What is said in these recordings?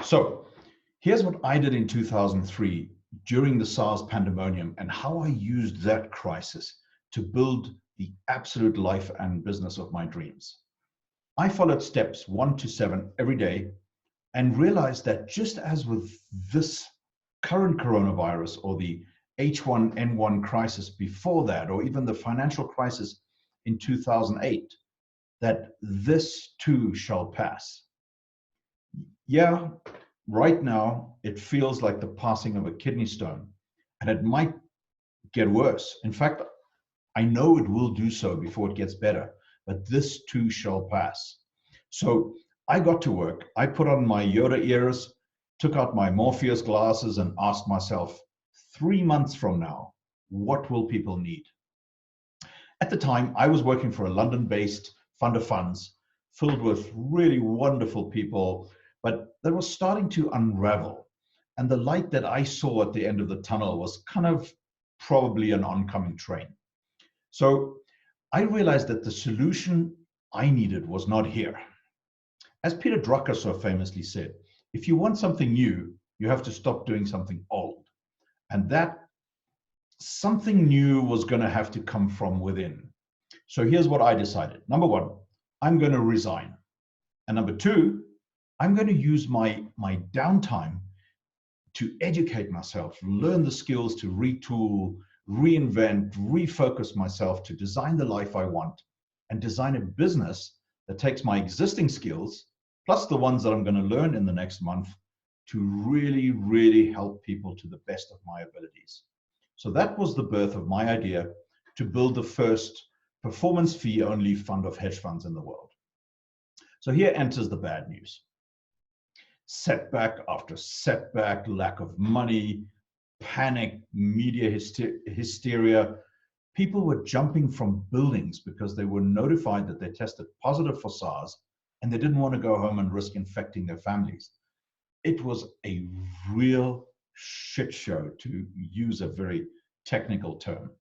So here's what I did in 2003 during the SARS pandemonium and how I used that crisis to build the absolute life and business of my dreams. I followed steps 1 to 7 every day and realized that just as with this current coronavirus or the H1N1 crisis before that, or even the financial crisis in 2008, that this too shall pass. Yeah, right now it feels like the passing of a kidney stone, and it might get worse. In fact, I know it will do so before it gets better, but this too shall pass. So I got to work. I put on my Yoda ears, took out my Morpheus glasses, and asked myself, 3 months from now, what will people need? At the time, I was working for a London-based fund of funds filled with really wonderful people, but that was starting to unravel. And the light that I saw at the end of the tunnel was kind of probably an oncoming train. So I realized that the solution I needed was not here. As Peter Drucker so famously said, if you want something new, you have to stop doing something old. And that something new was going to have to come from within. So here's what I decided. Number one, I'm going to resign. And number two, I'm going to use my downtime to educate myself, learn the skills to retool, reinvent, refocus myself to design the life I want and design a business that takes my existing skills, plus the ones that I'm going to learn in the next month, to really, really help people to the best of my abilities. So that was the birth of my idea to build the first performance fee only fund of hedge funds in the world. So here enters the bad news. Setback after setback, lack of money, panic, media hysteria. People were jumping from buildings because they were notified that they tested positive for SARS and they didn't want to go home and risk infecting their families. It was a real shit show, to use a very technical term.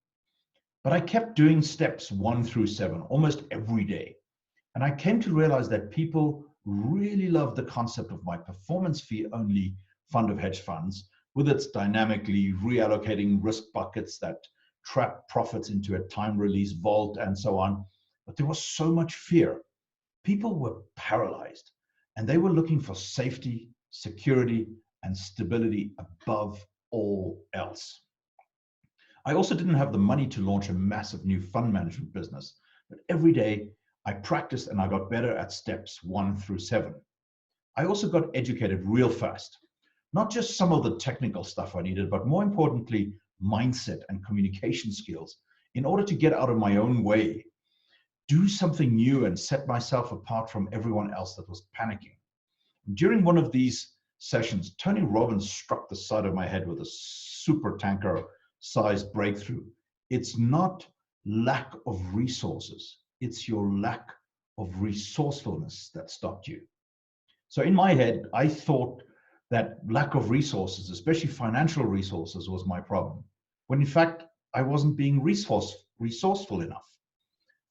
But I kept doing steps 1 through 7 almost every day. And I came to realize that people really loved the concept of my performance fee only fund of hedge funds, with its dynamically reallocating risk buckets that trap profits into a time release vault and so on. But there was so much fear. People were paralyzed and they were looking for safety, security, and stability above all else. I also didn't have the money to launch a massive new fund management business, but every day I practiced and I got better at steps 1 through 7. I also got educated real fast, not just some of the technical stuff I needed, but more importantly, mindset and communication skills in order to get out of my own way, do something new and set myself apart from everyone else that was panicking. During one of these sessions, Tony Robbins struck the side of my head with a super tanker sized breakthrough. It's not lack of resources, it's your lack of resourcefulness that stopped you. So in my head, I thought that lack of resources, especially financial resources, was my problem, when in fact, I wasn't being resourceful enough.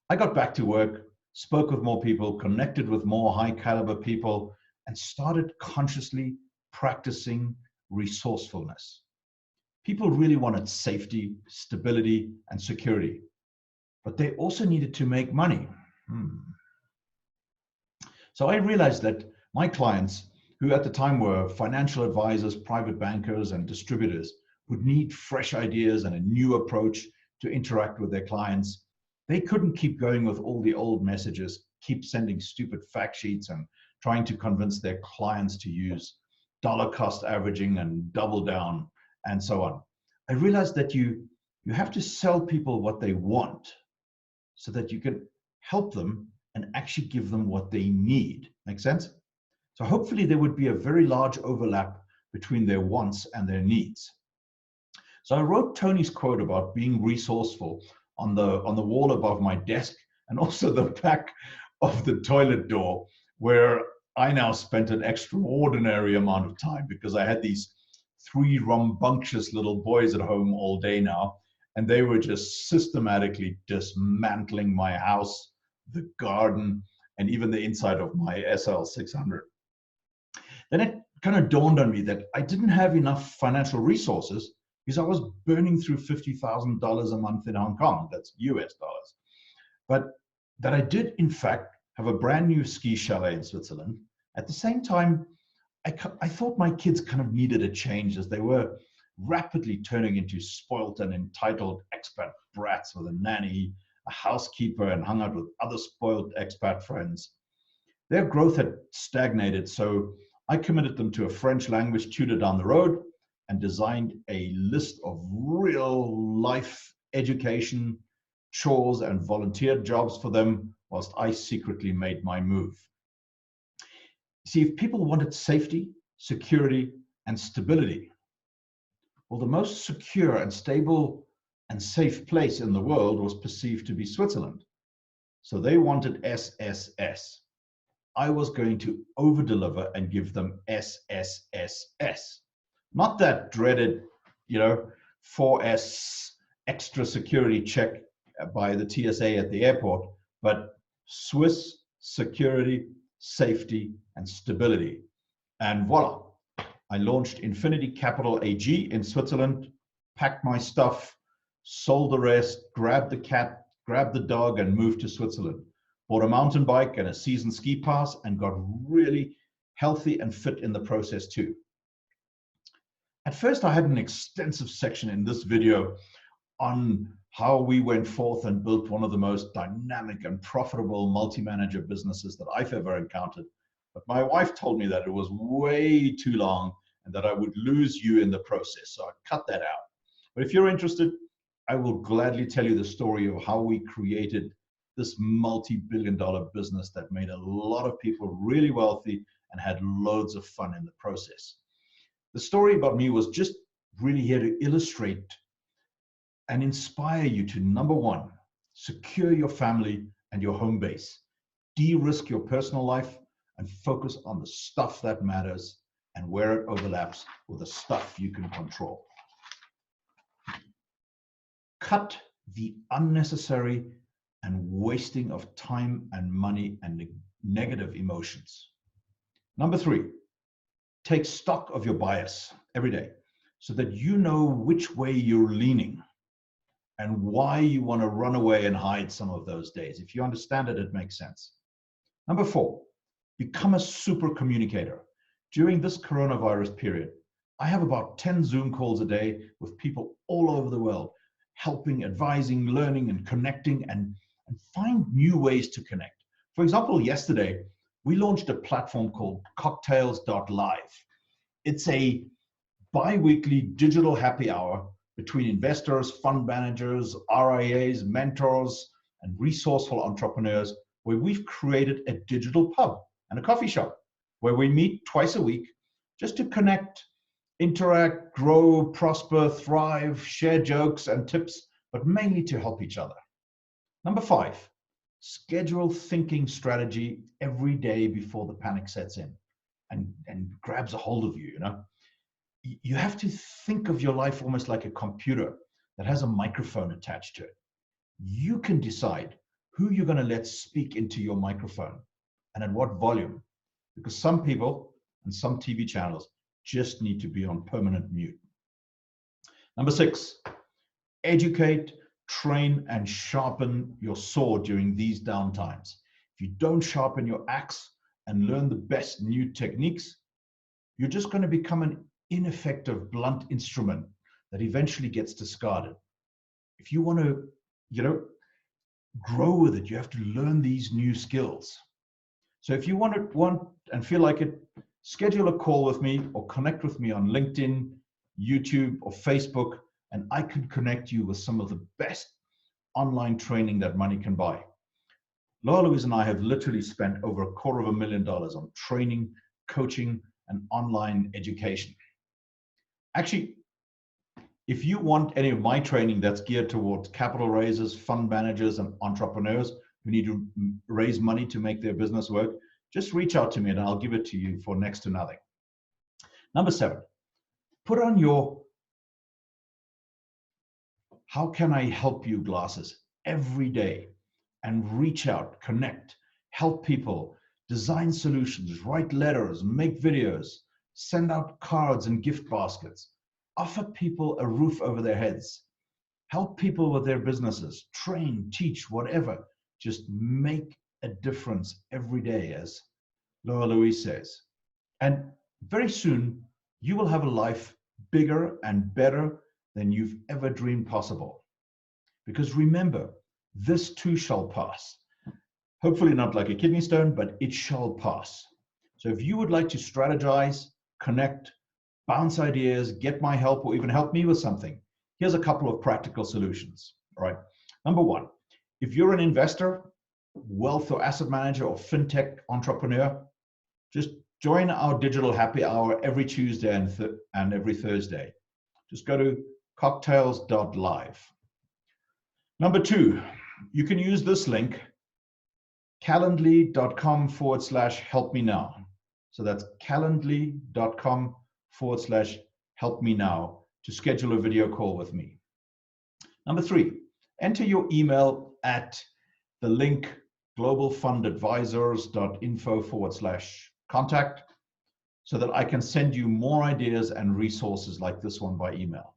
I got back to work, spoke with more people, connected with more high caliber people, and started consciously practicing resourcefulness. People really wanted safety, stability, and security, but they also needed to make money. So I realized that my clients, who at the time were financial advisors, private bankers, and distributors, would need fresh ideas and a new approach to interact with their clients. They couldn't keep going with all the old messages, keep sending stupid fact sheets and trying to convince their clients to use dollar cost averaging and double down and so on. I realized that you have to sell people what they want so that you can help them and actually give them what they need. Make sense? So hopefully there would be a very large overlap between their wants and their needs. So I wrote Tony's quote about being resourceful on the wall above my desk, and also the back of the toilet door, where I now spent an extraordinary amount of time because I had these 3 rambunctious little boys at home all day now, and they were just systematically dismantling my house, the garden, and even the inside of my SL600. Then it kind of dawned on me that I didn't have enough financial resources because I was burning through $50,000 a month in Hong Kong. That's US dollars. But that I did, in fact, have a brand new ski chalet in Switzerland. At the same time, I thought my kids kind of needed a change as they were rapidly turning into spoilt and entitled expat brats with a nanny, a housekeeper, and hung out with other spoiled expat friends. Their growth had stagnated, so I committed them to a French language tutor down the road and designed a list of real life education, chores, and volunteer jobs for them whilst I secretly made my move. See, if people wanted safety, security, and stability, well, the most secure and stable and safe place in the world was perceived to be Switzerland. So they wanted SSS. I was going to over-deliver and give them SSSS. Not that dreaded, 4S extra security check by the TSA at the airport, but Swiss security, safety, and stability. And voila, I launched Infinity Capital AG in Switzerland, packed my stuff, sold the rest, grabbed the cat, grabbed the dog, and moved to Switzerland. Bought a mountain bike and a season ski pass and got really healthy and fit in the process too. At first, I had an extensive section in this video on how we went forth and built one of the most dynamic and profitable multi-manager businesses that I've ever encountered. But my wife told me that it was way too long and that I would lose you in the process. So I cut that out. But if you're interested, I will gladly tell you the story of how we created this multi-billion-dollar business that made a lot of people really wealthy and had loads of fun in the process. The story about me was just really here to illustrate and inspire you to, number one, secure your family and your home base, de-risk your personal life, and focus on the stuff that matters and where it overlaps with the stuff you can control. Cut the unnecessary and wasting of time and money and negative emotions. Number three, take stock of your bias every day so that you know which way you're leaning and why you want to run away and hide some of those days. If you understand it, it makes sense. Number four, become a super communicator. During this coronavirus period, I have about 10 Zoom calls a day with people all over the world, helping, advising, learning, and connecting, and find new ways to connect. For example, yesterday, we launched a platform called cocktails.live. It's a bi-weekly digital happy hour between investors, fund managers, RIAs, mentors, and resourceful entrepreneurs, where we've created a digital pub and a coffee shop where we meet twice a week just to connect, interact, grow, prosper, thrive, share jokes and tips, but mainly to help each other. Number five, schedule thinking strategy every day before the panic sets in and grabs a hold of you. You have to think of your life almost like a computer that has a microphone attached to it. You can decide who you're going to let speak into your microphone and at what volume, because some people and some TV channels just need to be on permanent mute. Number six, educate, train, and sharpen your sword during these down times. If you don't sharpen your axe and learn the best new techniques, you're just going to become an ineffective blunt instrument that eventually gets discarded. If you want to, grow with it, you have to learn these new skills. So if you want and feel like it, schedule a call with me or connect with me on LinkedIn, YouTube, or Facebook, and I can connect you with some of the best online training that money can buy. Laura Louise and I have literally spent over $250,000 on training, coaching, and online education. Actually, if you want any of my training that's geared towards capital raisers, fund managers, and entrepreneurs who need to raise money to make their business work, just reach out to me and I'll give it to you for next to nothing. Number seven, put on your "how can I help you" glasses every day and reach out, connect, help people, design solutions, write letters, make videos, send out cards and gift baskets, offer people a roof over their heads, help people with their businesses, train, teach, whatever. Just make a difference every day, as Laura Louise says. And very soon, you will have a life bigger and better than you've ever dreamed possible. Because remember, this too shall pass. Hopefully not like a kidney stone, but it shall pass. So if you would like to strategize, connect, bounce ideas, get my help, or even help me with something, here's a couple of practical solutions. All right. Number one, if you're an investor, wealth or asset manager, or fintech entrepreneur, just join our digital happy hour every Tuesday and every Thursday. Just go to cocktails.live. Number two, you can use this link, calendly.com/help me now. So that's calendly.com/help me now to schedule a video call with me. Number three, enter your email at the link globalfundadvisors.info/contact so that I can send you more ideas and resources like this one by email.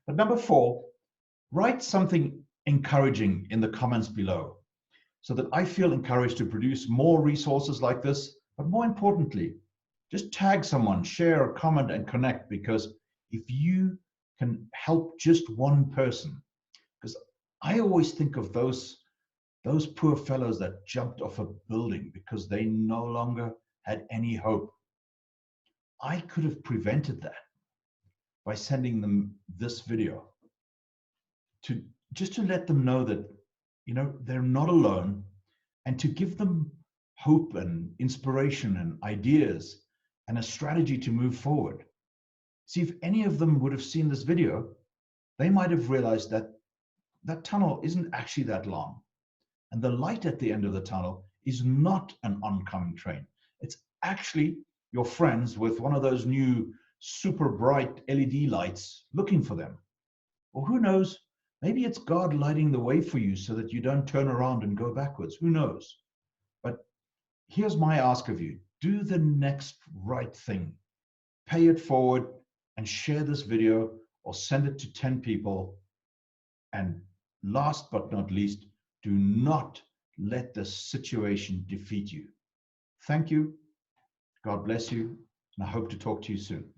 But number four, write something encouraging in the comments below so that I feel encouraged to produce more resources like this. But more importantly, just tag someone, share, comment, and connect, because if you can help just one person, because I always think of those poor fellows that jumped off a building because they no longer had any hope. I could have prevented that by sending them this video to let them know that, you know, they're not alone, and to give them hope and inspiration and ideas and a strategy to move forward. See, if any of them would have seen this video, they might have realized that that tunnel isn't actually that long. And the light at the end of the tunnel is not an oncoming train. It's actually your friends with one of those new super bright LED lights looking for them. Or who knows, maybe it's God lighting the way for you so that you don't turn around and go backwards. Who knows? But here's my ask of you. Do the next right thing. Pay it forward and share this video or send it to 10 people. And last but not least, do not let the situation defeat you. Thank you. God bless you. And I hope to talk to you soon.